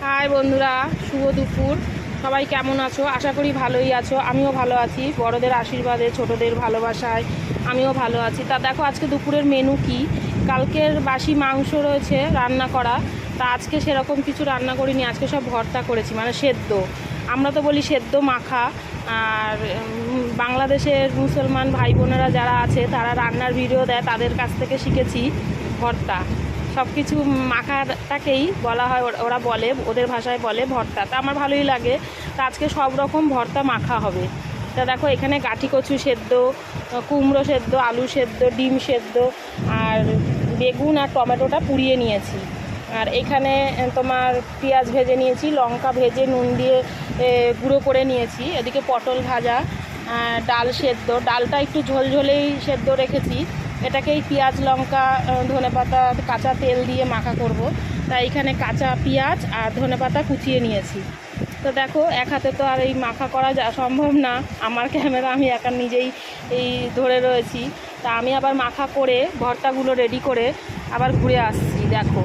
High বন্ধুরা, শুভ দুপুর। সবাই কেমন আছো? আশা করি ভালোই আছো। আমিও ভালো আছি, বড়দের আশীর্বাদে, ছোটদের ভালোবাসায় আমিও ভালো আছি। তা দেখো আজকে দুপুরের মেনু কি। কালকের বাসি মাংস রয়েছে রান্না করা, তা আজকে সেরকম কিছু রান্না করিনি। আজকে সব ভর্তা করেছি, মানে সেদ্ধ। আমরা তো বলি সেদ্ধ মাখা। আর বাংলাদেশের মুসলমান ভাই বোনেরা যারা আছে তারা রান্নার ভিডিও দেয়, তাদের কাছ থেকে শিখেছি ভর্তা। সব কিছু মাখাটাকেই বলা হয়, ওরা বলে, ওদের ভাষায় বলে ভর্তা। তা আমার ভালোই লাগে। তা আজকে সব রকম ভর্তা মাখা হবে। তা দেখো এখানে গাঠি কচু সেদ্ধ, কুমড়ো সেদ্ধ, আলু সেদ্ধ, ডিম সেদ্ধ, আর বেগুন আর টমেটোটা পুড়িয়ে নিয়েছি। আর এখানে তোমার পেঁয়াজ ভেজে নিয়েছি, লঙ্কা ভেজে নুন দিয়ে গুঁড়ো করে নিয়েছি। এদিকে পটল ভাজা, ডাল সেদ্ধ। ডালটা একটু ঝোলঝোলেই সেদ্ধ রেখেছি। এটাকেই পেঁয়াজ, লঙ্কা, ধনেপাতা, কাঁচা তেল দিয়ে মাখা করব। তাই এখানে কাঁচা পেঁয়াজ আর ধনেপাতা কুচিয়ে নিয়েছি। তো দেখো এক হাতে তো আর এই মাখা করা সম্ভব না, আমার ক্যামেরা আমি একা নিজেই এই ধরে রয়েছি। তা আমি আবার মাখা করে ভর্তাগুলো রেডি করে আবার ঘুরে আসছি। দেখো